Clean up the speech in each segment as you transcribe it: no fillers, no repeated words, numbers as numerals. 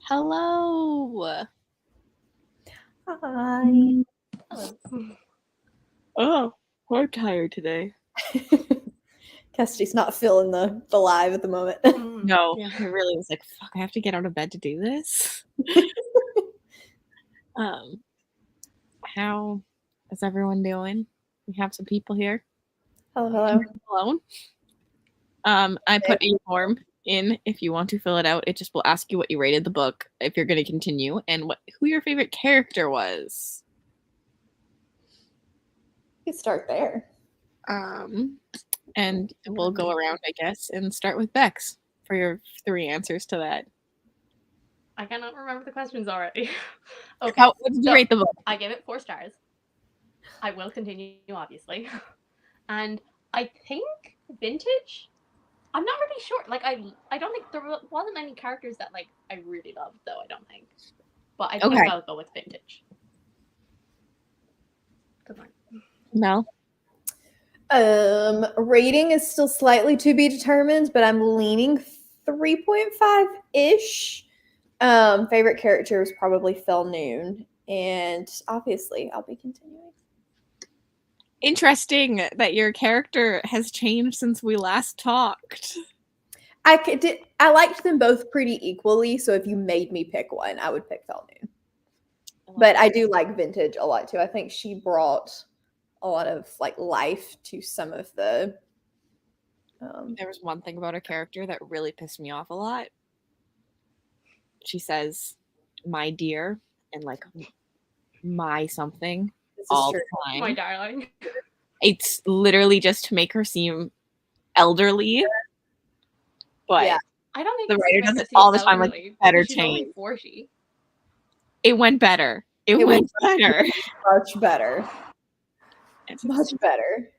Hello. Hi. Hello. Oh, we're tired today. Cassidy's not feeling the live at the moment. No, Yeah. it really was like, fuck, I have to get out of bed to do this. How is everyone doing? We have some people here. Hello. Alone. I put a form in if you want to fill it out. It just will ask you what you rated the book, if you're going to continue, and who your favorite character was. You can start there. And we'll go around, I guess, and start with Bex for your 3 answers to that. I cannot remember the questions already. Okay. What did you rate the book? I gave it 4 stars. I will continue, obviously. And I think vintage. I'm not really sure. Like I don't think there wasn't any characters that like I really loved though. I don't think. But I think I'll go with vintage. Good one. Mel? Rating is still slightly to be determined, but I'm leaning 3.5-ish. Favorite character is probably Fel Noon, and obviously I'll be continuing. Interesting that your character has changed since we last talked. I liked them both pretty equally, so if you made me pick one, I would pick Fel Noon. But I do like vintage a lot too. I think she brought a lot of like life to some of the. There was one thing about her character that really pissed me off a lot. She says, "My dear," and like my something all the time. My darling. It's literally just to make her seem elderly. But Yeah. I don't think the writer does it all the time, like better She's change. only 40. It went better. It went better. Much better. Much better.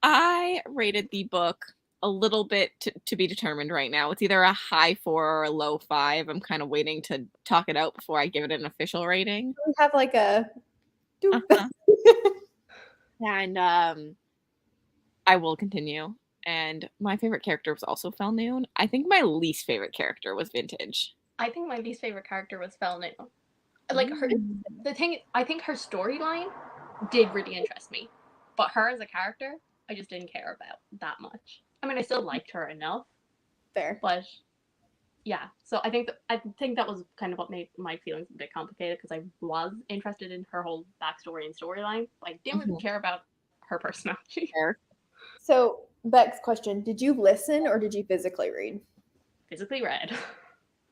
I rated the book a little bit to be determined right now. It's either a high 4 or a low 5. I'm kind of waiting to talk it out before I give it an official rating. We have like a. And I will continue. And my favorite character was also Fel Noon. I think my least favorite character was Vintage. I think my least favorite character was Fel Noon. Like the thing, I think her storyline did really interest me, but her as a character, I just didn't care about that much. I mean, I still liked her enough. Fair. But yeah, so I think that was kind of what made my feelings a bit complicated because I was interested in her whole backstory and storyline, but I didn't really care about her personality. So, Beck's question: did you listen or did you physically read? Physically read.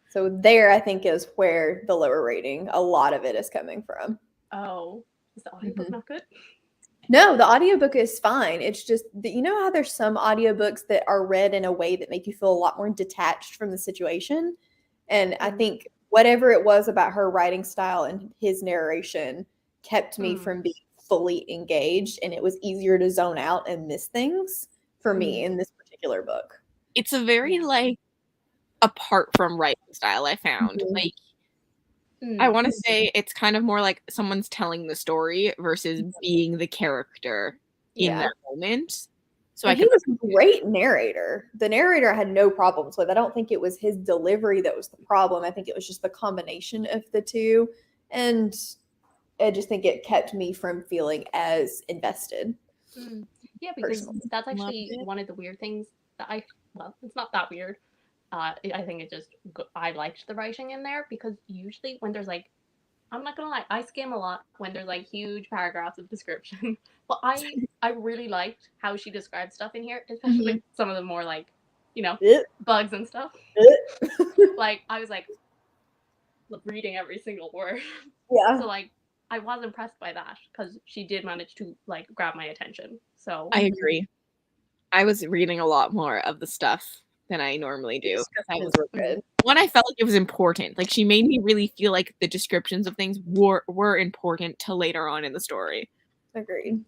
So there, I think, is where the lower rating, a lot of it is coming from. Oh, is the audiobook not good? No, the audiobook is fine. It's just that you know how there's some audiobooks that are read in a way that make you feel a lot more detached from the situation. And I think whatever it was about her writing style and his narration kept me from being fully engaged, and it was easier to zone out and miss things for me in this particular book. It's a very like apart from writing style, I found. Like I want to say it's kind of more like someone's telling the story versus being the character in that moment. So he was a great narrator. The narrator I had no problems with. I don't think it was his delivery that was the problem. I think it was just the combination of the two. And I just think it kept me from feeling as invested. Yeah, because that's actually one of the weird things that it's not that weird. I think it just, I liked the writing in there because usually when there's like, I'm not gonna lie, I skim a lot when there's like huge paragraphs of description. But I really liked how she described stuff in here, especially some of the more like, bugs and stuff. Like I was like reading every single word. Yeah. So like I was impressed by that because she did manage to like grab my attention. So I agree. I was reading a lot more of the stuff than I normally do. One, I felt like it was important. Like she made me really feel like the descriptions of things were important to later on in the story. Agreed.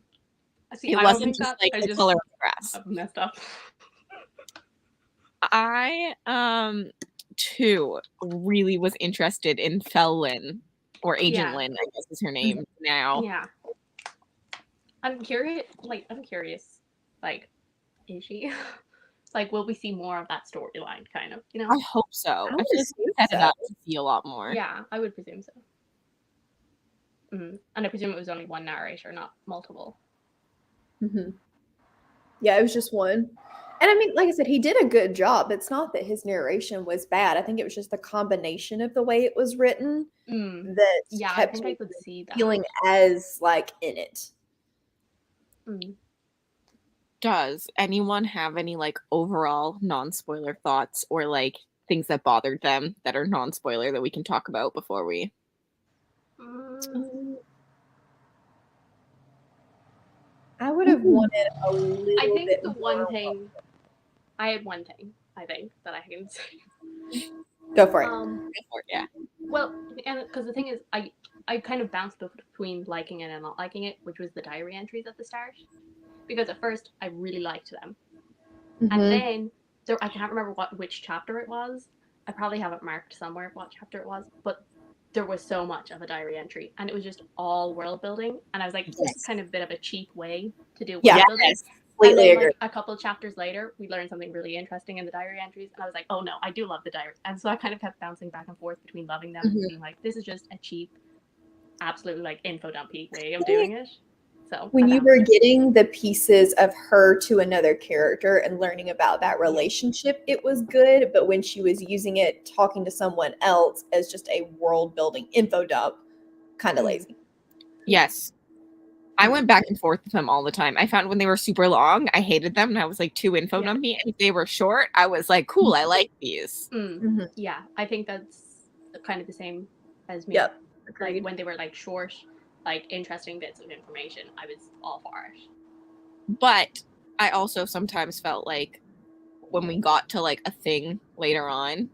See, it wasn't just like the color of the grass. I've messed up. I too really was interested in Felin or Agent Lynn, I guess is her name now. Yeah. I'm curious. Like, is she? Like, will we see more of that storyline, kind of, you know? I hope so. I feel like we set it up to see a lot more. Yeah, I would presume so. And I presume it was only one narrator, not multiple. Yeah, it was just one. And I mean, like I said, he did a good job. It's not that his narration was bad. I think it was just the combination of the way it was written that kept I think I could see that. feeling as like in it. Does anyone have any like overall non-spoiler thoughts or like things that bothered them that are non-spoiler that we can talk about before we? I would have wanted a little bit. I think the one thing. I had one thing. I think that I can say. Go for it. Go for it. Yeah. Well, and because the thing is, I kind of bounced between liking it and not liking it, which was the diary entries at the start. Because at first I really liked them, and then I can't remember which chapter it was. I probably have it marked somewhere what chapter it was, but there was so much of a diary entry, and it was just all world building, and I was like, this is kind of a bit of a cheap way to do world building. Yes. And then, like, a couple of chapters later, we learned something really interesting in the diary entries, and I was like, oh no, I do love the diary. And so I kind of kept bouncing back and forth between loving them and being like, this is just a cheap, absolutely like info dumpy way of doing it. So when you were getting the pieces of her to another character and learning about that relationship, it was good. But when she was using it, talking to someone else as just a world building info dump, kind of lazy. Yes. I went back and forth with them all the time. I found when they were super long, I hated them, and I was like, too info dumpy. And if they were short, I was like, cool, I like these. Yeah, I think that's kind of the same as me. Yep. Like when they were like short, like interesting bits of information, I was all for it. But I also sometimes felt like when we got to like a thing later on,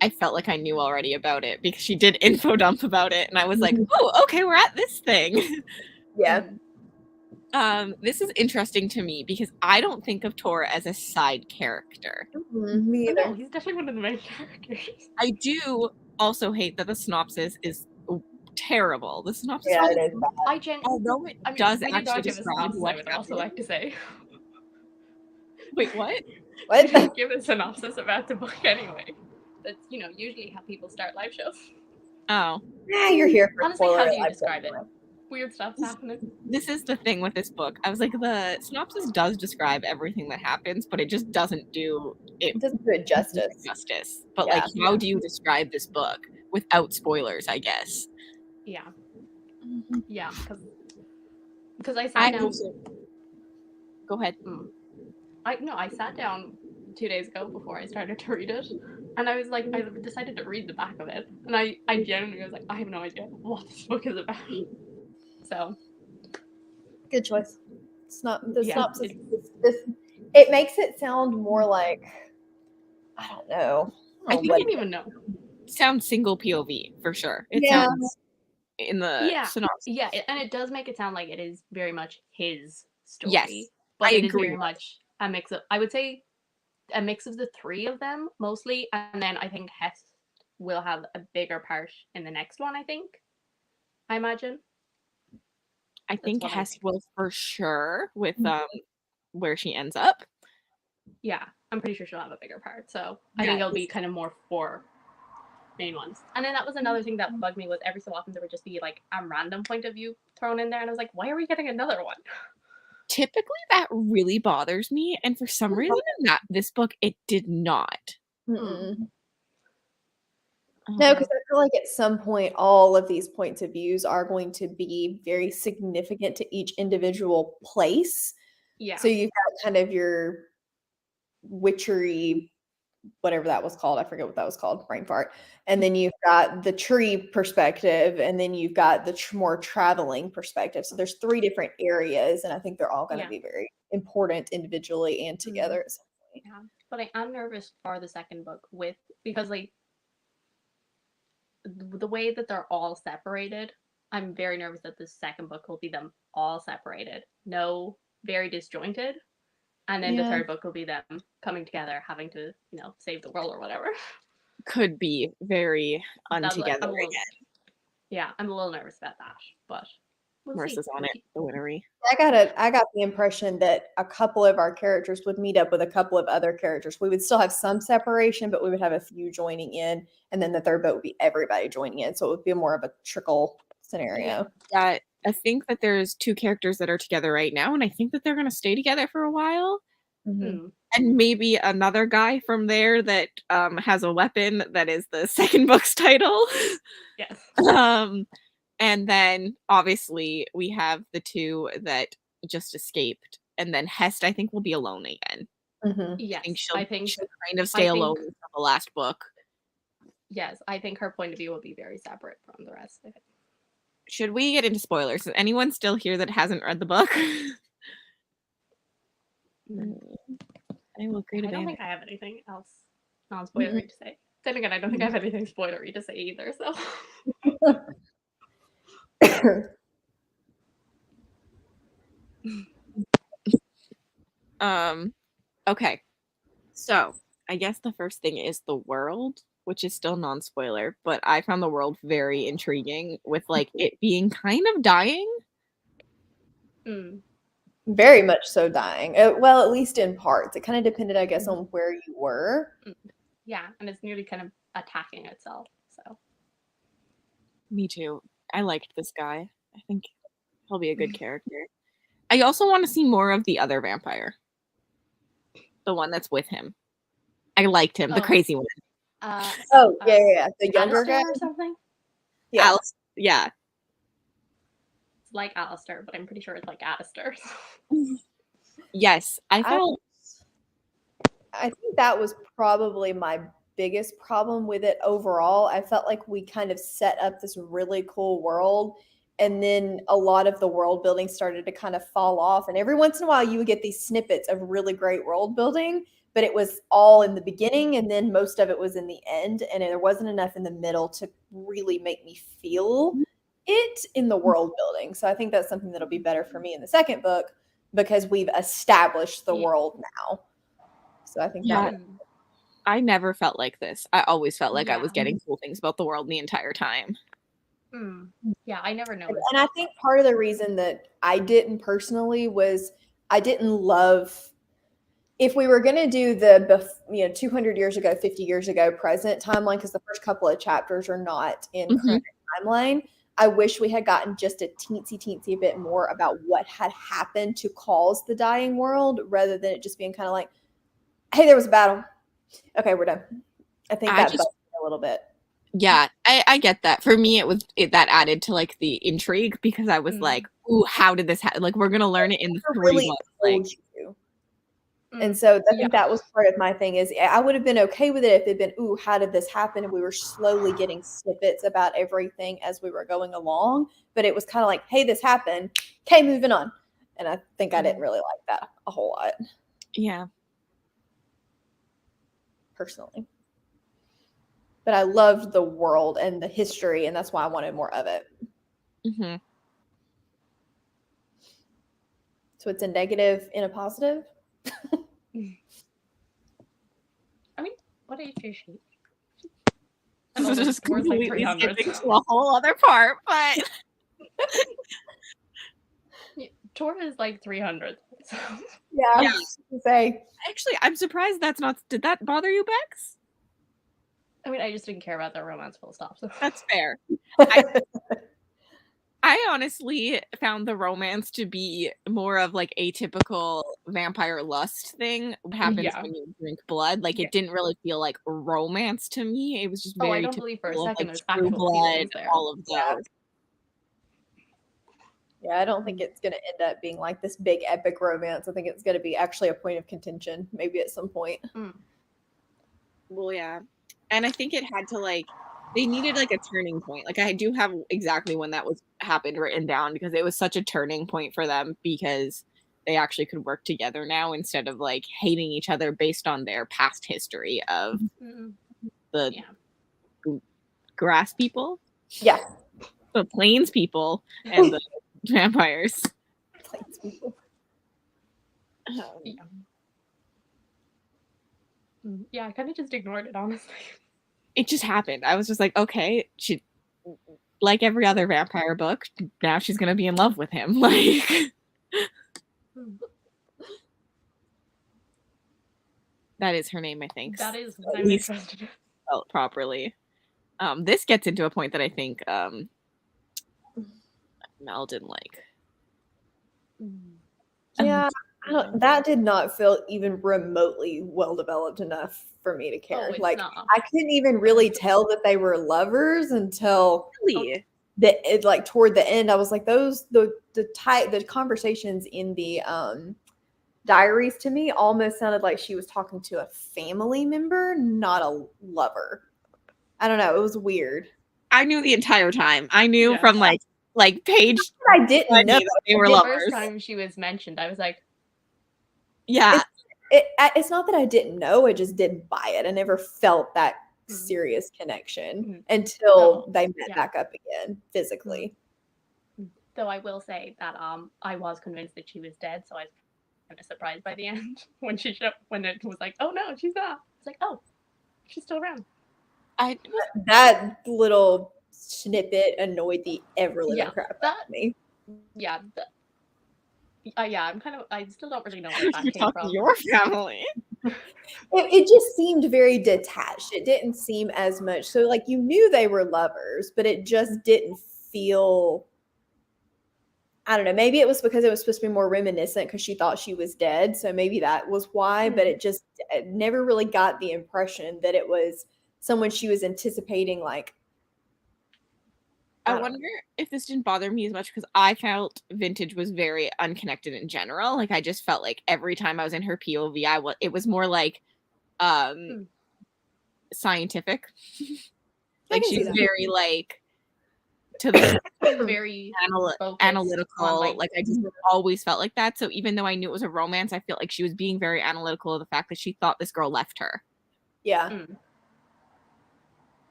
I felt like I knew already about it because she did info dump about it, and I was like, oh, okay, we're at this thing. Yeah. This is interesting to me because I don't think of Tor as a side character. Me either. No, he's definitely one of the main characters. I do also hate that the synopsis is terrible. The synopsis, it is bad. although it does when actually you don't give a describe synopsis, what I would also like to say. Wait, what? What? Don't give a synopsis about the book anyway. That's usually how people start live shows. Oh. Yeah, you're here for honestly, how do you describe it? Weird stuff's happening. This is the thing with this book. I was like, the synopsis does describe everything that happens, but it just doesn't do it. It doesn't do it justice. But like, how do you describe this book without spoilers? I guess. Yeah. Yeah, because I sat down. Go ahead. I sat down 2 days ago before I started to read it, and I was like, I decided to read the back of it, and I genuinely was like, I have no idea what this book is about. So, good choice. It's not the synopsis. It makes it sound more like, I don't know. I don't even know. It sounds single POV for sure. It sounds in the synopsis. Yeah, and it does make it sound like it is very much his story. Yes, but it is very much a mix of, I would say, a mix of the three of them mostly, and then I think Hess will have a bigger part in the next one. I imagine. I think Hess will for sure with where she ends up. Yeah, I'm pretty sure she'll have a bigger part. So I think it'll be kind of more for main ones. And then that was another thing that bugged me was every so often there would just be like a random point of view thrown in there, and I was like, why are we getting another one? Typically that really bothers me, and for some reason in this book it did not. No, because I feel like at some point all of these points of views are going to be very significant to each individual place. Yeah. So you've got kind of your witchery, whatever that was called. I forget what that was called, brain fart. And then you've got the tree perspective, and then you've got the more traveling perspective. So there's 3 different areas, and I think they're all going to be very important individually and together at some point. Yeah, but I am nervous for the second book because like the way that they're all separated. I'm very nervous that the second book will be them all separated, very disjointed. And then the third book will be them coming together, having to, save the world or whatever. Could be very untogether again. Yeah, I'm a little nervous about that, but Marissa's on it, the Winnery. I got the impression that a couple of our characters would meet up with a couple of other characters. We would still have some separation, but we would have a few joining in, and then the third boat would be everybody joining in. So it would be more of a trickle scenario. Yeah, I think that there's 2 characters that are together right now, and I think that they're going to stay together for a while. Mm-hmm. And maybe another guy from there that has a weapon that is the second book's title. Yes. And then obviously we have the 2 that just escaped, and then Hest I think will be alone again. Mm-hmm. Yes, I think she'll kind of stay alone until the last book. Yes, I think her point of view will be very separate from the rest of it. Should we get into spoilers? Is anyone still here that hasn't read the book? I don't think I have anything else non-spoilery to say. Then again, I don't think I have anything spoilery to say either, so. Okay. So, I guess the first thing is the world, which is still non-spoiler, but I found the world very intriguing with like it being kind of dying. Very much so dying. Well, at least in parts. It kind of depended, I guess, on where you were. Yeah, and it's nearly kind of attacking itself. So. Me too. I liked this guy. I think he'll be a good character. I also want to see more of the other vampire. The one that's with him. I liked him, the crazy one. Yeah. The younger guy or something? Yeah. Yeah. It's like Alistair, but I'm pretty sure it's like Alistair. Yes. I think that was probably my biggest problem with it overall. I felt like we kind of set up this really cool world, and then a lot of the world building started to kind of fall off. And every once in a while you would get these snippets of really great world building, but it was all in the beginning, and then most of it was in the end, and there wasn't enough in the middle to really make me feel it in the world building. So I think that's something that'll be better for me in the second book, because we've established the world now. So I think I never felt like this. I always felt like I was getting cool things about the world the entire time. Yeah, I never noticed. And I think part of the reason that I didn't personally was I didn't love, if we were going to do the 200 years ago, 50 years ago present timeline, because the first couple of chapters are not in current timeline, I wish we had gotten just a teensy bit more about what had happened to cause the dying world, rather than it just being kind of like, hey, there was a battle. Okay, we're done. I think that bugged me a little bit. Yeah, I get that. For me, that added to like the intrigue, because I was like, ooh, how did this happen? Like, we're going to learn it in the 3 months. And so I think that was part of my thing, is I would have been okay with it if it'd been, ooh, how did this happen? And we were slowly getting snippets about everything as we were going along. But it was kind of like, hey, this happened. Okay, moving on. And I think I didn't really like that a whole lot. Yeah. Personally. But I loved the world and the history, and that's why I wanted more of it. So it's a negative in a positive? I mean, what age is she? This is just completely skipping to a whole other part, but Tor is like 300. So. Yeah, I was just gonna say. Actually, I'm surprised that's not. Did that bother you, Bex? I mean, I just didn't care about their romance full stop. So. That's fair. I honestly found the romance to be more of like a typical vampire lust thing. What happens when you drink blood? Like, it didn't really feel like romance to me. It was just very I don't believe for a second like, there's actual blood, there. all of those. Yeah, I don't think it's going to end up being like this big epic romance. I think it's going to be actually a point of contention, maybe at some point. Well, yeah. And I think it had to, like, they needed, like, a turning point. Like, I do have exactly when that happened written down, because it was such a turning point for them, because they actually could work together now instead of, like, hating each other based on their past history of the grass people. Yeah. The plains people and the vampires. Plains people. Yeah, I kind of just ignored it, honestly. It just happened. I was just like, okay, like every other vampire book, now she's gonna be in love with him. Like, that is her name, I think. That is what I'm interested in. Spelled properly. This gets into a point that I think Mel didn't like. Yeah, that did not feel even remotely well developed enough for me to care. Like, not. I couldn't even really tell that they were lovers until Really? toward the end. I was like, the conversations in the diaries to me almost sounded like she was talking to a family member, not a lover. I don't know. It was weird. I knew the entire time. I knew from like page. I didn't know they were lovers. The first time she was mentioned, I was like, yeah. It's not that I didn't know. I just didn't buy it. I never felt that serious connection until they met back up again physically. Though I will say that I was convinced that she was dead, so I was kind of surprised by the end when it was like, oh no, she's not. It's like, oh, she's still around. That little snippet annoyed the ever-living crap out of me. Yeah. I still don't really know where that came from. Your family. It just seemed very detached. It didn't seem as much. So, like, you knew they were lovers, but it just didn't feel. I don't know. Maybe it was because it was supposed to be more reminiscent because she thought she was dead. So maybe that was why. But it never really got the impression that it was someone she was anticipating. Like, I wonder if this didn't bother me as much because I felt Vintage was very unconnected in general. Like, I just felt like every time I was in her POV, it was more like scientific. Like, she's very like to the very analytical. Like, I just always felt like that. So even though I knew it was a romance, I feel like she was being very analytical of the fact that she thought this girl left her. Yeah.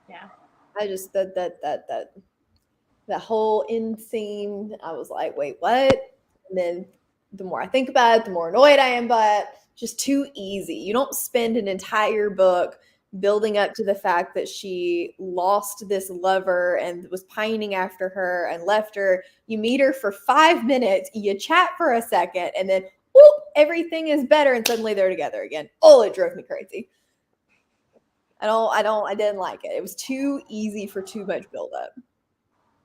Yeah. I just that whole end scene, I was like, wait, what? And then the more I think about it, the more annoyed I am by it. Just too easy. You don't spend an entire book building up to the fact that she lost this lover and was pining after her and left her. You meet her for 5 minutes, you chat for a second, and then whoop, everything is better, and suddenly they're together again. Oh, it drove me crazy. I didn't like it. It was too easy for too much buildup.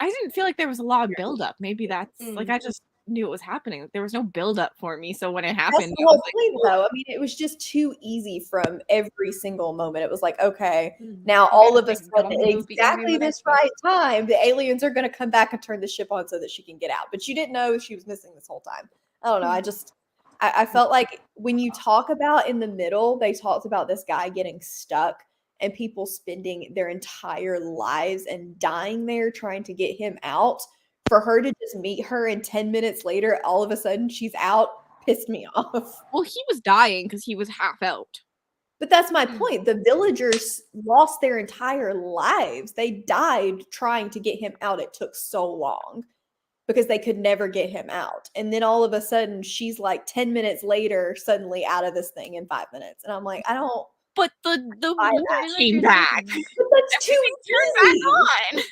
I didn't feel like there was a lot of buildup. Maybe that's like, I just knew it was happening. There was no buildup for me. So when it happened, that's the whole point, though. I mean, it was just too easy from every single moment. It was like, okay, now all of a sudden, at exactly this right time, the aliens are going to come back and turn the ship on so that she can get out. But you didn't know she was missing this whole time. I don't know. I felt like when you talk about in the middle, they talked about this guy getting stuck and people spending their entire lives and dying there trying to get him out. For her to just meet her and 10 minutes later, all of a sudden she's out, pissed me off. Well, he was dying because he was half out. But that's my point. The villagers lost their entire lives. They died trying to get him out. It took so long because they could never get him out. And then all of a sudden she's like 10 minutes later, suddenly out of this thing in 5 minutes. And I'm like, I don't. But the villagers came back. But that's too easy. The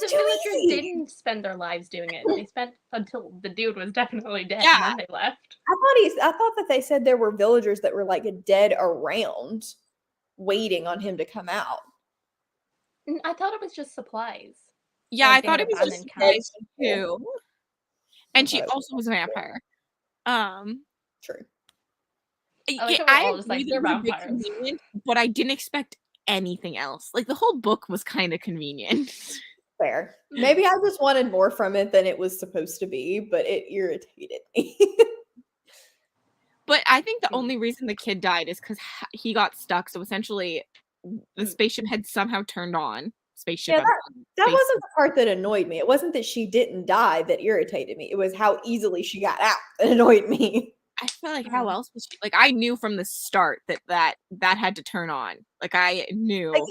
villagers didn't spend their lives doing it. They spent until the dude was definitely dead, and then they left. I thought that they said there were villagers that were like dead around, waiting on him to come out. I thought it was just supplies. Yeah, I thought it was just supplies too. And she also was a vampire. True. I was like, they're vampires. But I didn't expect anything else. Like, the whole book was kind of convenient. Fair. Maybe I just wanted more from it than it was supposed to be, but it irritated me. But I think the only reason the kid died is because he got stuck. So essentially, the spaceship had somehow turned on. That wasn't the part that annoyed me. It wasn't that she didn't die that irritated me. It was how easily she got out that annoyed me. I feel like how else was she? Like, I knew from the start that had to turn on. Like, I knew. Again,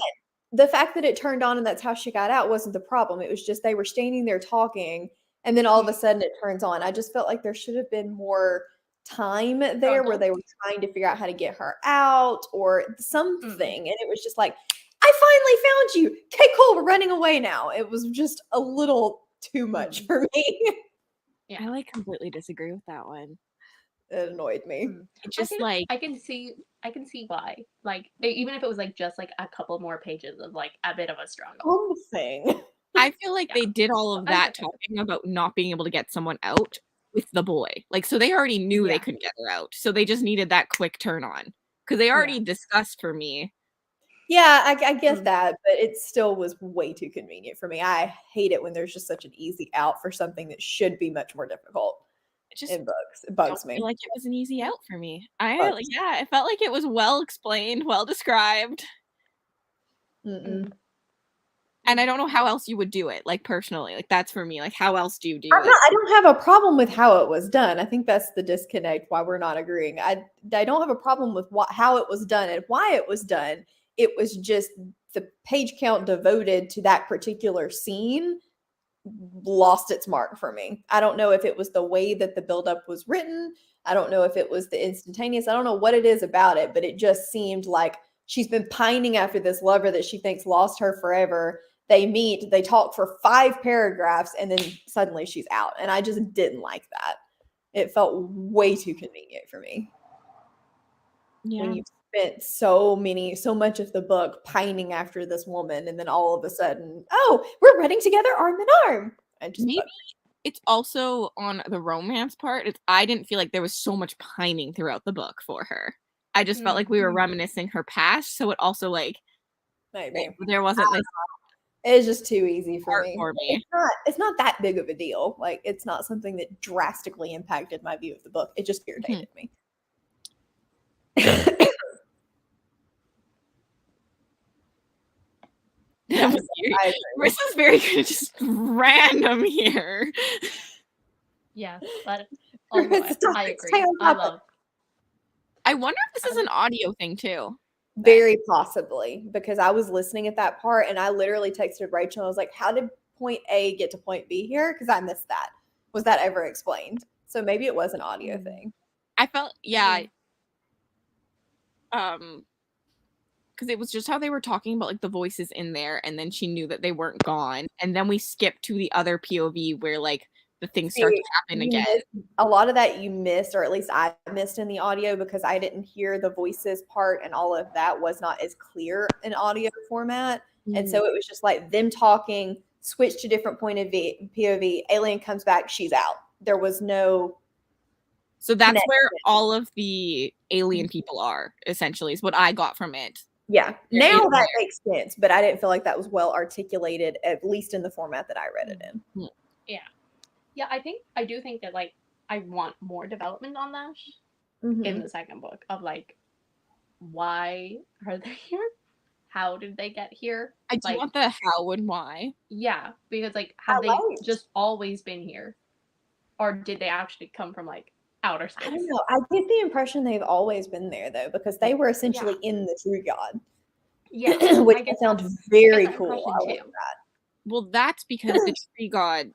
the fact that it turned on and that's how she got out wasn't the problem. It was just they were standing there talking, and then all of a sudden it turns on. I just felt like there should have been more time there where they were trying to figure out how to get her out or something. And it was just like, I finally found you. Okay, cool. We're running away now. It was just a little too much for me. Yeah. I like completely disagree with that one. It annoyed me. It just I can see why. Like, even if it was like just like a couple more pages of like a bit of a struggle. Thing. I feel like they did all of that talking about not being able to get someone out with the boy. Like, so they already knew they couldn't get her out. So they just needed that quick turn on. Because they already discussed for me. Yeah, I get that, but it still was way too convenient for me. I hate it when there's just such an easy out for something that should be much more difficult. In books, it bugs me. Feel like it was an easy out for me. It felt like it was well explained, well described. And I don't know how else you would do it. Like, personally, like, that's for me. Like, how else do you do it? I don't have a problem with how it was done. I think that's the disconnect why we're not agreeing. I don't have a problem with how it was done and why it was done. It was just the page count devoted to that particular scene lost its mark for me. I don't know if it was the way that the buildup was written. I don't know if it was the instantaneous. I don't know what it is about it, but it just seemed like she's been pining after this lover that she thinks lost her forever. They meet, they talk for 5 paragraphs, and then suddenly she's out. And I just didn't like that. It felt way too convenient for me. Yeah. When you spent so much of the book pining after this woman, and then all of a sudden, oh, we're running together arm in arm. Maybe it's also on the romance part. I didn't feel like there was so much pining throughout the book for her. I just felt like we were reminiscing her past, so it also like maybe there wasn't like it was just too easy for me. It's not that big of a deal. Like, it's not something that drastically impacted my view of the book. It just irritated me. Marissa's very good, just random here. Yeah, but I agree. I wonder if this is an audio thing too. Very possibly, because I was listening at that part and I literally texted Rachel. I was like, how did point A get to point B here? Because I missed that. Was that ever explained? So maybe it was an audio thing. I felt, because it was just how they were talking about like the voices in there, and then she knew that they weren't gone, and then we skipped to the other POV where like the things start to happen again. A lot of that you missed, or at least I missed in the audio, because I didn't hear the voices part, and all of that was not as clear in audio format. And so it was just like them talking, switch to different point of view, POV, alien comes back, she's out. There was no. So that's where all of the alien people are, essentially, is what I got from it. Yeah, now that makes sense, but I didn't feel like that was well articulated, at least in the format that I read it in. Yeah, I do think that like I want more development on that in the second book of like, why are they here? How did they get here? I do want the how and why. Yeah, because like have they just always been here, or did they actually come from like outer space? I don't know. I get the impression they've always been there though, because they were essentially in the True God. Yeah, which sounds very cool. I like that. Well, that's because the Tree God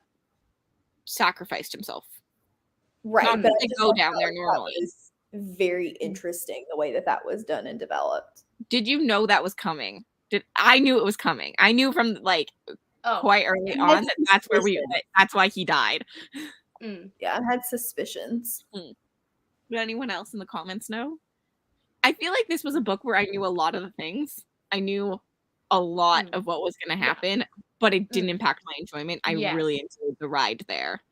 sacrificed himself. Right, but they go down there normally. That was very interesting the way that was done and developed. Did you know that was coming? I knew it was coming. I knew from like quite early on that that's why he died. Yeah, I had suspicions. Did anyone else in the comments know? I feel like this was a book where I knew a lot of the things. I knew a lot of what was going to happen, but it didn't impact my enjoyment. I really enjoyed the ride there.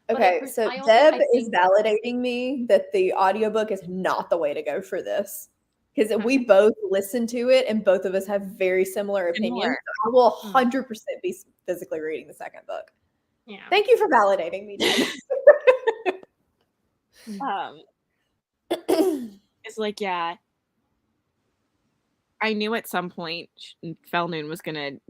Okay, so Deb is validating me that the audiobook is not the way to go for this. Because we both listened to it and both of us have very similar opinions. So I will 100% be physically reading the second book. Yeah. Thank you for validating me, Deb. It's like, I knew at some point Felnoon was going to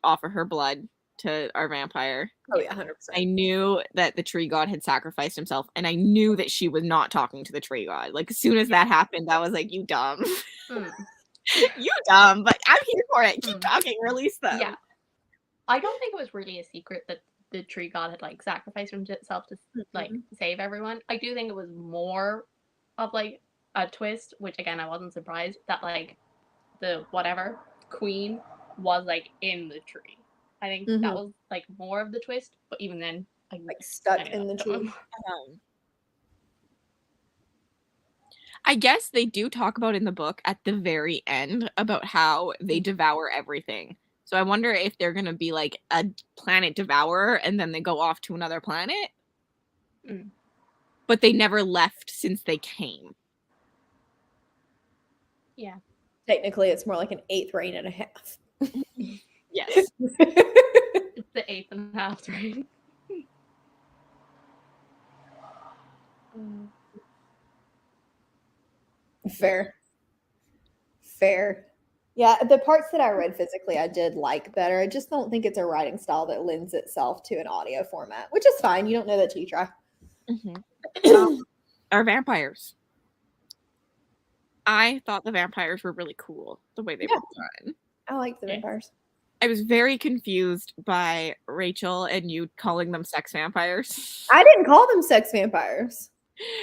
offer her blood to our vampire. Oh yeah, 100%. I knew that the Tree God had sacrificed himself, and I knew that she was not talking to the Tree God. Like, as soon as that happened, I was like, you dumb. You dumb, but I'm here for it. Keep talking, release them. Yeah. I don't think it was really a secret that the Tree God had like sacrificed himself to like save everyone. I do think it was more of like a twist, which again I wasn't surprised that like the whatever queen was like in the tree. I think that was like more of the twist, but even then, like stuck in the tree. I guess they do talk about in the book at the very end about how they devour everything. So I wonder if they're gonna be like a planet devourer and then they go off to another planet. But they never left since they came. Yeah. Technically, it's more like an 8th reign and a half. Yes. It's the 8th and a half reign. Fair. Yeah, the parts that I read physically, I did like better. I just don't think it's a writing style that lends itself to an audio format, which is fine. You don't know that till you try. Our vampires. I thought the vampires were really cool, the way they were done. I like the vampires. I was very confused by Rachel and you calling them sex vampires. I didn't call them sex vampires.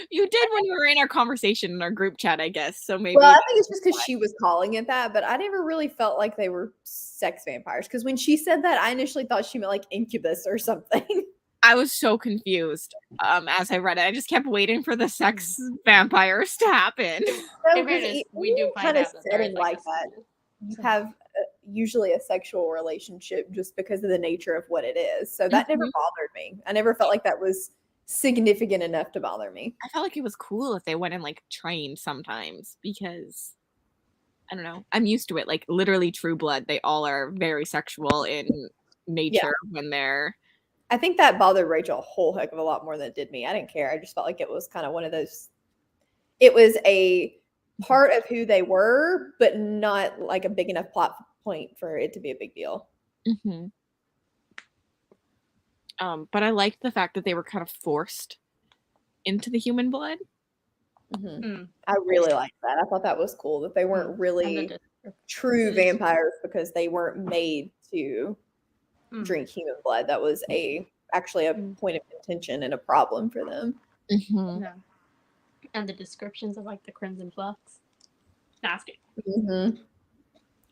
You did when we were in our conversation in our group chat, I guess. So maybe. Well, I think it's just because she was calling it that, but I never really felt like they were sex vampires. Because when she said that, I initially thought she meant like incubus or something. I was so confused as I read it. I just kept waiting for the sex vampires to happen. We do find out setting like that. You have usually a sexual relationship just because of the nature of what it is. So that never bothered me. I never felt like that was significant enough to bother me. I felt like it was cool if they went and like trained sometimes because I don't know. I'm used to it. Like literally True Blood, they all are very sexual in nature when they're. I think that bothered Rachel a whole heck of a lot more than it did me. I didn't care. I just felt like it was kind of one of those. It was a part of who they were, but not like a big enough plot point for it to be a big deal. But I liked the fact that they were kind of forced into the human blood. I really liked that. I thought that was cool that they weren't really true vampires because they weren't made to drink human blood. That was actually a point of contention and a problem for them. And the descriptions of like the crimson flux, nasty.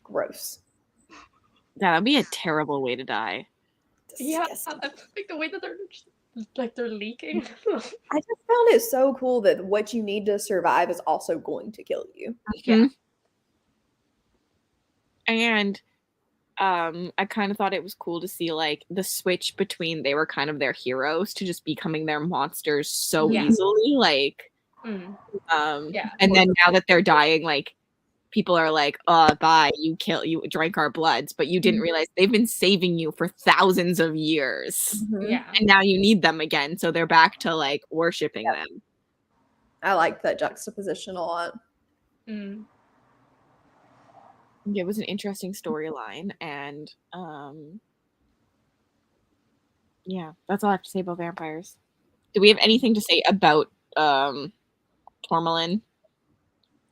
Gross. That'd be a terrible way to die. Disgusting. Yeah, like the way that they're leaking. I just found it so cool that what you need to survive is also going to kill you. And I kind of thought it was cool to see like the switch between they were kind of their heroes to just becoming their monsters so easily. Like and then now that they're dying, like people are like, bye, you drank our bloods, but you didn't realize they've been saving you for thousands of years. And now you need them again. So they're back to like worshiping them. I liked that juxtaposition a lot. It was an interesting storyline. And yeah, that's all I have to say about vampires. Do we have anything to say about Tourmaline?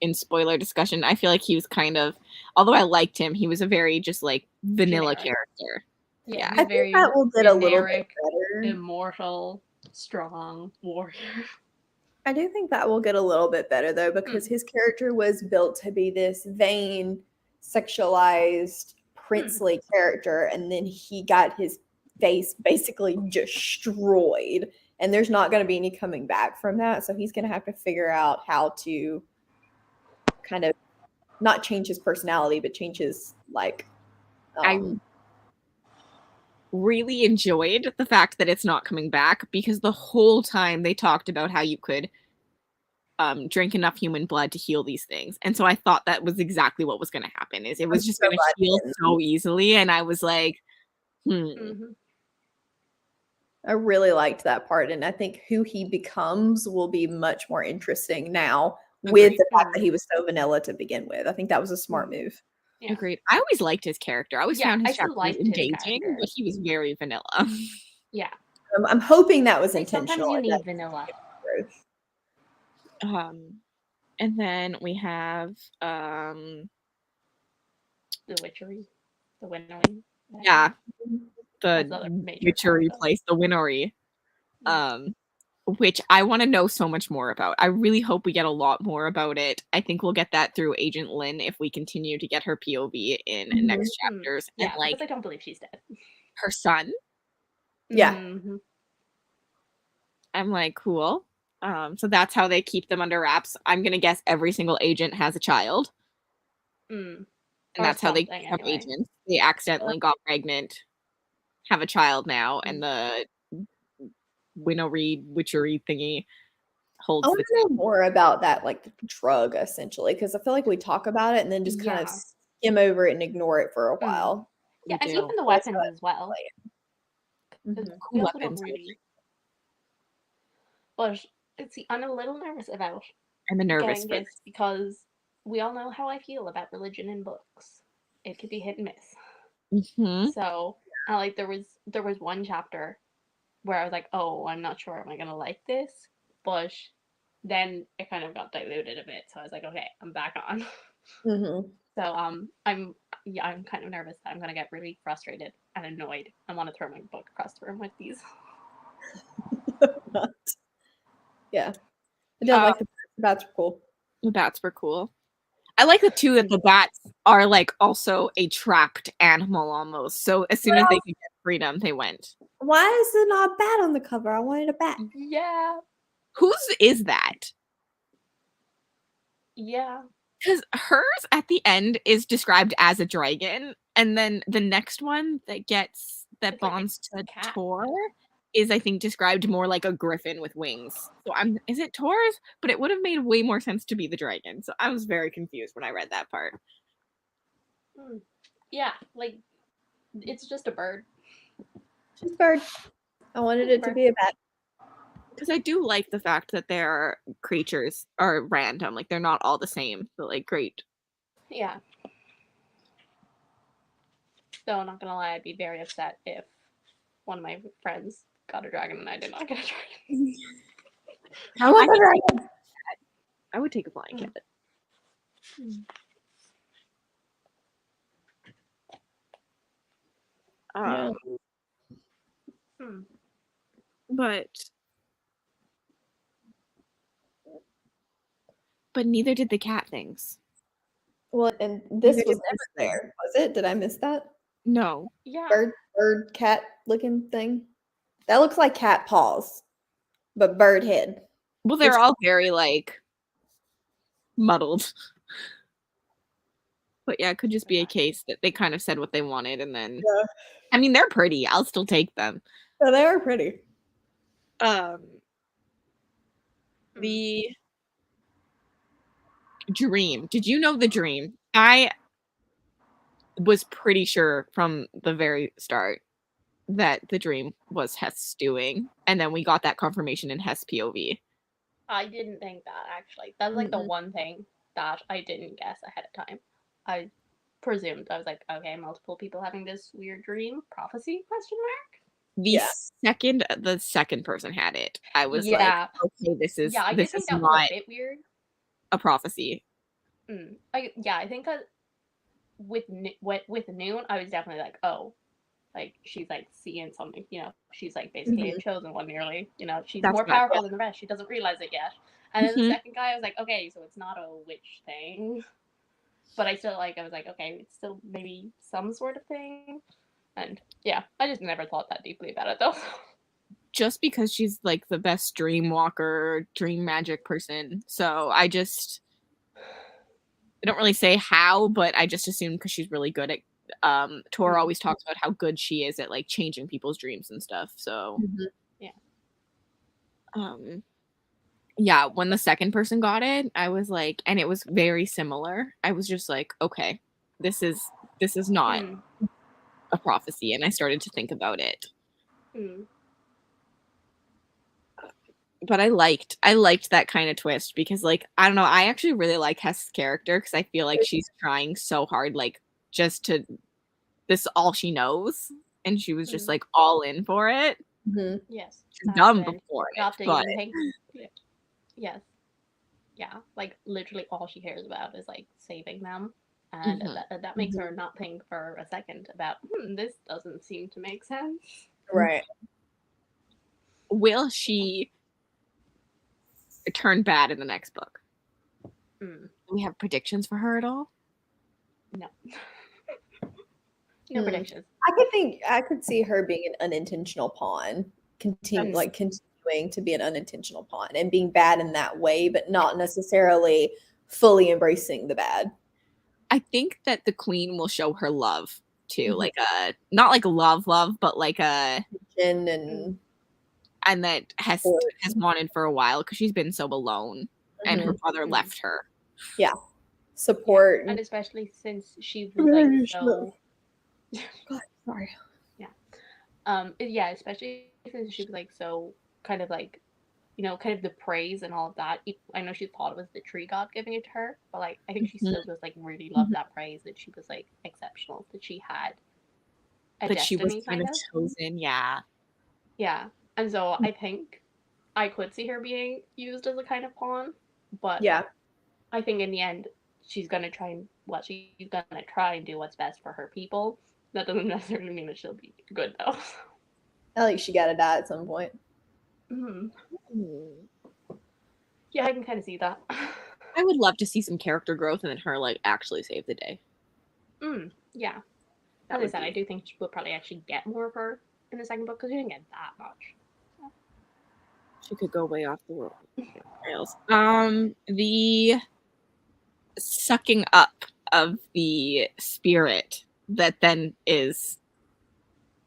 In spoiler discussion, I feel like he was kind of, although I liked him, he was a very just like vanilla character. I think that will get a little bit better. Immortal, strong warrior. I do think that will get a little bit better though, because his character was built to be this vain, sexualized, princely character, and then he got his face basically destroyed, and there's not going to be any coming back from that. So he's going to have to figure out how to kind of not change his personality, but change his like. I really enjoyed the fact that it's not coming back because the whole time they talked about how you could drink enough human blood to heal these things, and so I thought that was exactly what was going to happen. Is it was just going to heal so easily, and I was like, I really liked that part, and I think who he becomes will be much more interesting now. With the fact that he was so vanilla to begin with. I think that was a smart move. Agreed. I always liked his character. I always found his character engaging, but he was very vanilla. I'm hoping that was intentional. Sometimes you need vanilla. And then we have the witchery, the winnowing. The witchery place, the winnery. which I want to know so much more about. I really hope we get a lot more about it. I think we'll get that through Agent Lynn if we continue to get her POV in next chapters. Yeah, and like because I don't believe she's dead. her son. Yeah. Mm-hmm. I'm like, cool. So that's how they keep them under wraps. I'm gonna guess every single agent has a child. Mm. And that's how they become agents. They accidentally got pregnant, have a child now, and the witchery thingy holds. I want to know more about that, like the drug, essentially, because I feel like we talk about it and then just kind of skim over it and ignore it for a while. Yeah, and even the weapons as well. Cool weapons. Really... But see, I'm a little nervous about. I'm nervous for this because we all know how I feel about religion in books. It could be hit and miss. Mm-hmm. So, like, there was one chapter where I was like, oh, I'm not sure, am I gonna like this? But then it kind of got diluted a bit, so I was like, okay, I'm back on. So I'm kind of nervous that I'm gonna get really frustrated and annoyed and want to throw my book across the room with these. Yeah, I did like the bats were cool. The bats were cool. I like the two that the bats are like also a trapped animal almost. So as soon as they could get freedom, they went. Why is there not a bat on the cover? I wanted a bat. Yeah. Whose is that? Yeah. Because hers at the end is described as a dragon, and then the next one that bonds to Tor is, I think, described more like a griffin with wings. So is it Tor's? But it would have made way more sense to be the dragon. So I was very confused when I read that part. Yeah, like it's just a bird. Just a bird. I wanted it to be a bat. Because I do like the fact that their creatures are random. Like, they're not all the same. But, like, great. Yeah. Though, not gonna lie, I'd be very upset if one of my friends got a dragon and I did not get a dragon. I want a dragon. I would take a flying cat. But neither did the cat things. Well, and this was never there, was it? Did I miss that? No. Yeah. Bird cat looking thing. That looks like cat paws, but bird head. Well, they're all very like muddled. But yeah, it could just be a case that they kind of said what they wanted, and then I mean, they're pretty. I'll still take them. Yeah, they are pretty. The dream. Did you know the dream? I was pretty sure from the very start that the dream was Hess doing, and then we got that confirmation in Hess POV. I didn't think that, actually. That's like the one thing that I didn't guess ahead of time. I presumed. I was like, okay, multiple people having this weird dream. Prophecy? ? The second person had it. I was like, okay, this is I this think is that not was a bit weird. A prophecy. I think with Noon, I was definitely like, oh, like she's like seeing something, she's like basically a chosen one nearly, she's more powerful than the rest. She doesn't realize it yet. And then the second guy, I was like, okay, so it's not a witch thing, but I still I was like, okay, it's still maybe some sort of thing. And yeah, I just never thought that deeply about it though. Just because she's like the best dream walker, dream magic person. So I don't really say how, but I just assume because she's really good at Tor always talks about how good she is at like changing people's dreams and stuff. So yeah, when the second person got it, I was like, and it was very similar. I was just like, okay, this is not a prophecy, and I started to think about it. But I liked that kind of twist because, like, I don't know, I actually really like Hess's character because I feel like she's trying so hard, like, just to this is all she knows, and she was just like all in for it. Yes, she's dumb before it, but yes, yeah, like literally all she cares about is like saving them, and that makes her not think for a second about this doesn't seem to make sense. Right? Will she turn bad in the next book. Mm. Do we have predictions for her at all? No. No predictions. I could see her being an unintentional pawn, continuing to be an unintentional pawn and being bad in that way, but not necessarily fully embracing the bad. I think that the queen will show her love too, like not like love, but like a Jenn and that has wanted for a while because she's been so alone, and her brother left her. Yeah, support, and especially since she was like so. God, sorry. Yeah, especially since she was like so kind of like, kind of the praise and all of that. I know she thought it was the tree god giving it to her, but like I think she still just like really loved that praise, that she was like exceptional, that she had a that destiny, she was kind of chosen. Yeah, and so I think I could see her being used as a kind of pawn, but yeah, I think in the end she's gonna try and do what's best for her people. That doesn't necessarily mean that she'll be good though. I think she got to die at some point. Yeah, I can kind of see that. I would love to see some character growth and then her like actually save the day. Yeah. As I said, I do think we'll probably actually get more of her in the second book because we didn't get that much. So. She could go way off the rails. The sucking up of the spirit that then is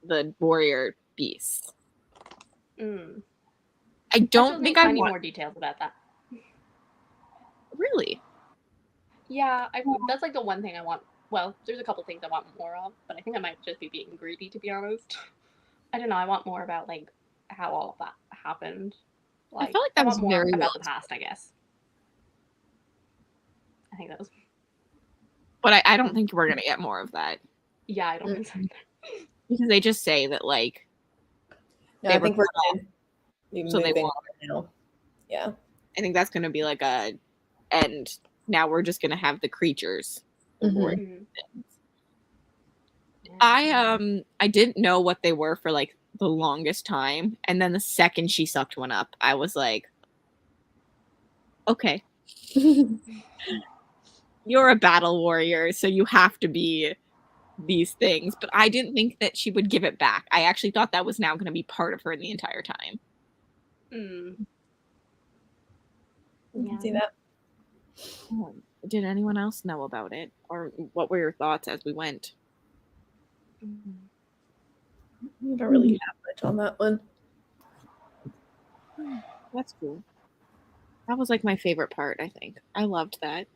the warrior beast. I don't think I need more details about that. Really? Yeah, that's like the one thing I want. Well, there's a couple things I want more of, but I think I might just be being greedy, to be honest. I don't know. I want more about like how all of that happened. Like, I felt like that was more very about the past, I guess. I think that was. But I don't think we're gonna get more of that. Yeah, I don't think so. Because they just say that like. No, I think we're gonna be so moving on now. Yeah. I think that's gonna be like a end. Now we're just gonna have the creatures. I didn't know what they were for like the longest time, and then the second she sucked one up, I was like, okay. You're a battle warrior, so you have to be these things. But I didn't think that she would give it back. I actually thought that was now going to be part of her the entire time. You can see that. Did anyone else know about it? Or what were your thoughts as we went? You don't really have much on that one. That's cool. That was like my favorite part, I think. I loved that.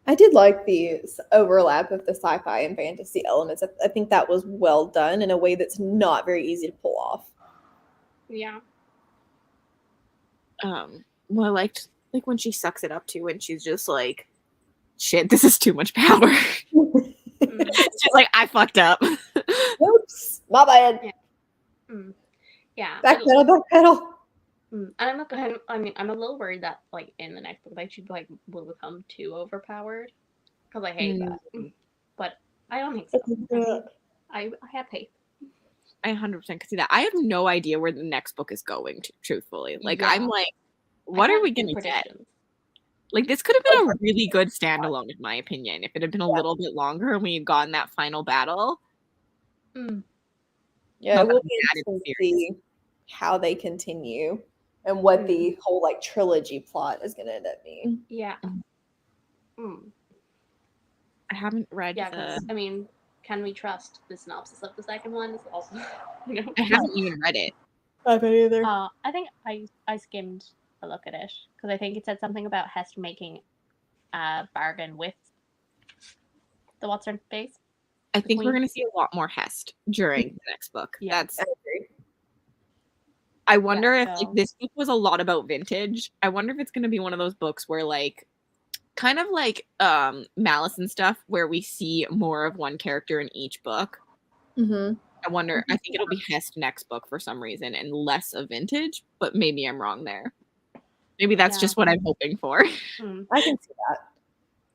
I did like the overlap of the sci-fi and fantasy elements. I think that was well done in a way that's not very easy to pull off. Yeah. Well, I liked like when she sucks it up too, and she's just like, "Shit, this is too much power." She's like, "I fucked up." Oops, my bad. Yeah. Backpedal. And I'm not gonna. I mean, I'm a little worried that like in the next book, like she like will become too overpowered, because I hate that. But I don't think so. I have faith. I 100% can see that. I have no idea where the next book is going. Truthfully, like I'm like, what are we gonna get? Like this could have been a really good standalone, in my opinion, if it had been a little bit longer and we had gotten that final battle. Yeah, it will be interesting to see how they continue and what the whole like trilogy plot is going to end up being. Yeah. I haven't read. Yeah, I mean, can we trust the synopsis of the second one? Is also, I haven't even read it. I haven't either. I think I skimmed a look at it because I think it said something about Hester making a bargain with the what's her face. I think we're going to see a lot more Hest during the next book. Yeah. I wonder if like this book was a lot about vintage. I wonder if it's going to be one of those books where like kind of like Malice and stuff where we see more of one character in each book. I wonder, I think it'll be Hest next book for some reason and less of vintage, but maybe I'm wrong there. Maybe that's just what I'm hoping for. I can see that.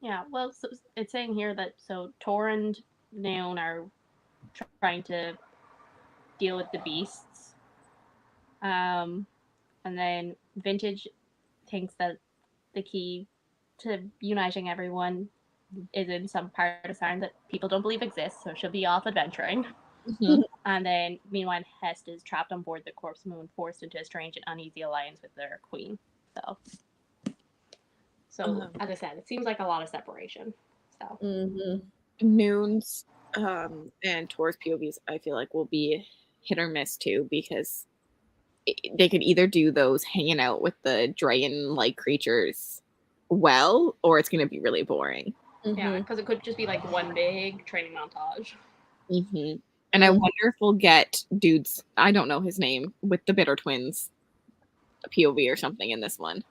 Yeah, well, so it's saying here that Tor and Neon are trying to deal with the beasts. And then Vintage thinks that the key to uniting everyone is in some part of Saturn that people don't believe exists, so she'll be off adventuring. Mhm. And then, meanwhile, Hest is trapped on board the corpse moon, forced into a strange and uneasy alliance with their queen. So as I said, it seems like a lot of separation. So Noon's and Tor's POVs, I feel like, will be hit or miss too, because they could either do those hanging out with the dragon-like creatures well, or it's going to be really boring. Yeah, because it could just be like one big training montage. And I wonder if we'll get dudes, I don't know his name, with the Bitter Twins POV or something in this one.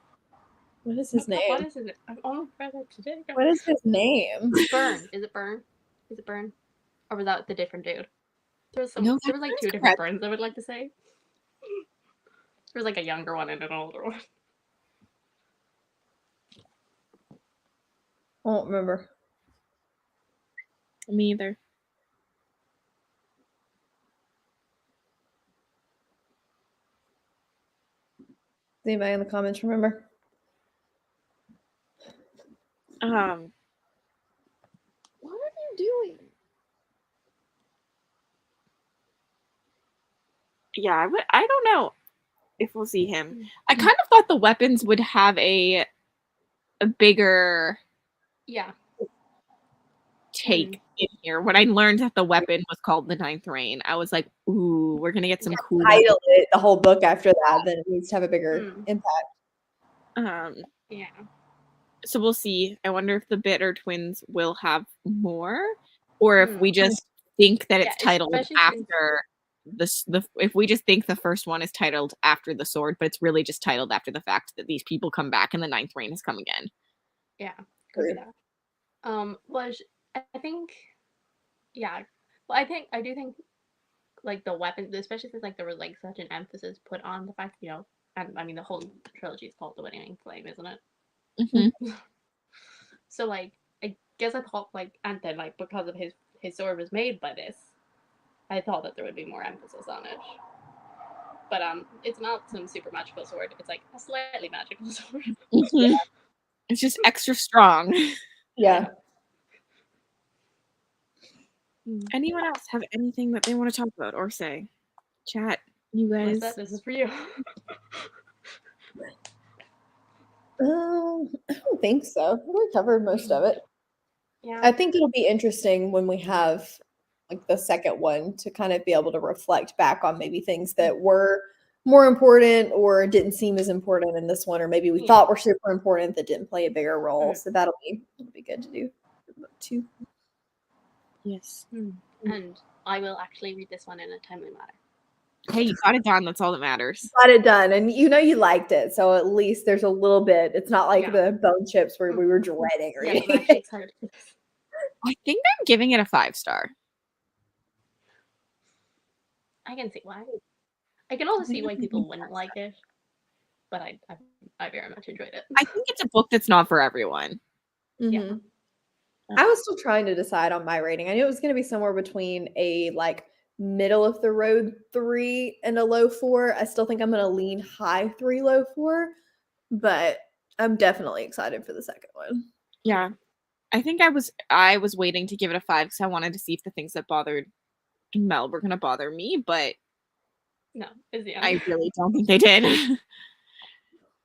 What is his name? What is his name? I've almost read it today. What is his name? Burn. Is it Burn? Is it Burn? Or was that the different dude? There was like two different Burns, I would like to say. There was like a younger one and an older one. I don't remember. Me either. Does anybody in the comments remember? What are you doing? Yeah, I don't know if we'll see him. I kind of thought the weapons would have a bigger take in here. When I learned that the weapon was called the Ninth Rain, I was like, ooh, we're gonna get some cool title it the whole book after that, then it needs to have a bigger impact. So we'll see. I wonder if the Bitter Twins will have more, or if we just think that it's titled after if we just think the first one is titled after the sword, but it's really just titled after the fact that these people come back and the Ninth Rain has come again. Yeah, could be that. Well, I think, well, I do think, like, the weapon, especially since, like, there was, like, such an emphasis put on the fact, you know, and I mean, the whole trilogy is called The Winnowing Flame, isn't it? So, like, I guess I thought, like, and then, like, because of his sword was made by this, I thought that there would be more emphasis on it. But it's not some super magical sword. It's like a slightly magical sword. It's just extra strong. Yeah. Anyone else have anything that they want to talk about or say? Chat, you guys. This is for you. I don't think so. We covered most of it. Yeah. I think it'll be interesting when we have like the second one to kind of be able to reflect back on maybe things that were more important or didn't seem as important in this one, or maybe we thought were super important that didn't play a bigger role. So it'll be good to do too. Yes. And I will actually read this one in a timely manner. Hey, you got it done. That's all that matters. Got it done. And you know you liked it. So at least there's a little bit. It's not like the bone chips where we were dreading reading I'm actually excited for this. I think I'm giving it a 5-star. I can see why. I can also see why people wouldn't like it. But I very much enjoyed it. I think it's a book that's not for everyone. Yeah. I was still trying to decide on my rating. I knew it was going to be somewhere between a like middle of the road 3 and a low 4. I still think I'm going to lean high 3, low 4, but I'm definitely excited for the second one. Yeah. I think I was waiting to give it a 5 because I wanted to see if the things that bothered Mel were going to bother me, but no, I really don't think they did.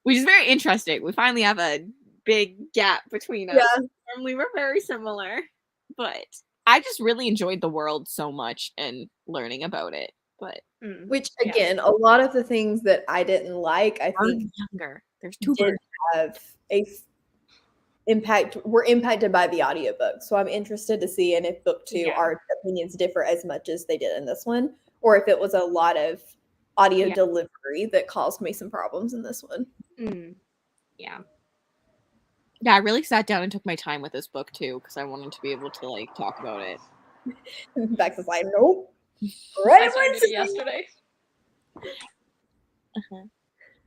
Which is very interesting. We finally have a big gap between us. Yeah. Normally we're very similar, but I just really enjoyed the world so much and learning about it. But which again, a lot of the things that I didn't like, I think younger. There's 2 did have a were impacted by the audiobook. So I'm interested to see, and if book 2 our opinions differ as much as they did in this one, or if it was a lot of audio delivery that caused me some problems in this one. Yeah, I really sat down and took my time with this book too, because I wanted to be able to like talk about it. Bex is like, nope. I started it yesterday.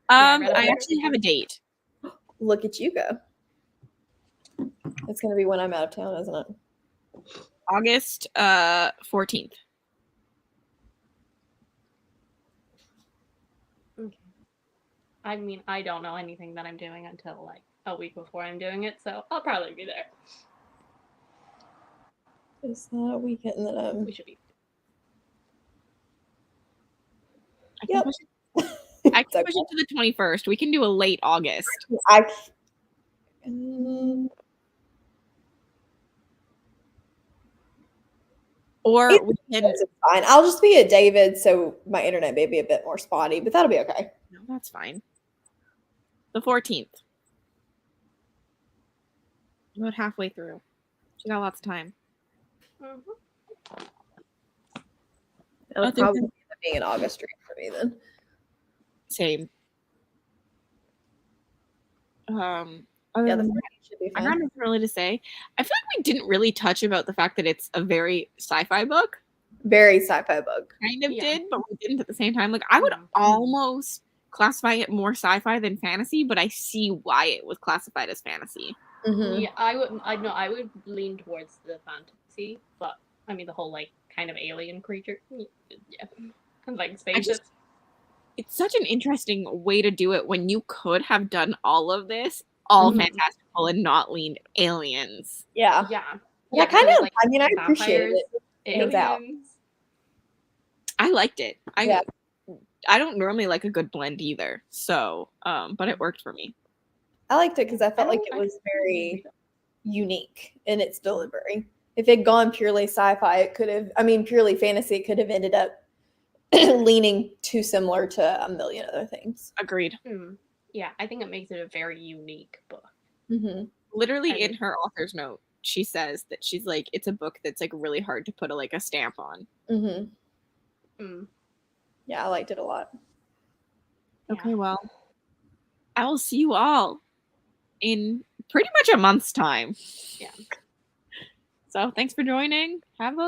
I actually have a date. Look at you go. It's going to be when I'm out of town, isn't it? August 14th. Okay. I mean, I don't know anything that I'm doing until like a week before I'm doing it, so I'll probably be there. It's not a weekend that We should be. I can push it to the 21st. We can do a late August. Or we can. It's fine. I'll just be at David, so my internet may be a bit more spotty, but that'll be okay. No, that's fine. The 14th. About halfway through. She got lots of time. It'll probably end up being an August stream for me then. Same. Yeah, the 14th should be I fine. got nothing really to say. I feel like we didn't really touch about the fact that it's a very sci-fi book. Very sci-fi book. Kind of did, but we didn't at the same time. Like, I would almost classify it more sci-fi than fantasy, but I see why it was classified as fantasy. Mm-hmm. Yeah, I would lean towards the fantasy, but I mean the whole like kind of alien creature, yeah, and like spaceships. It's such an interesting way to do it when you could have done all of this all fantastical and not leaned aliens. Yeah. Yeah, I kind of, like, I mean, I appreciate it. Aliens. I liked it. I don't normally like a good blend either. So, but it worked for me. I liked it because I felt like it was very unique in its delivery. If it had gone purely sci-fi, it could have, I mean, purely fantasy, it could have ended up leaning too similar to a million other things. Agreed. Yeah, I think it makes it a very unique book. Literally in her author's note, she says that she's like, it's a book that's like really hard to put a stamp on. Yeah, I liked it a lot. Okay, well, I will see you all in pretty much a month's time. Yeah. So thanks for joining. Have a good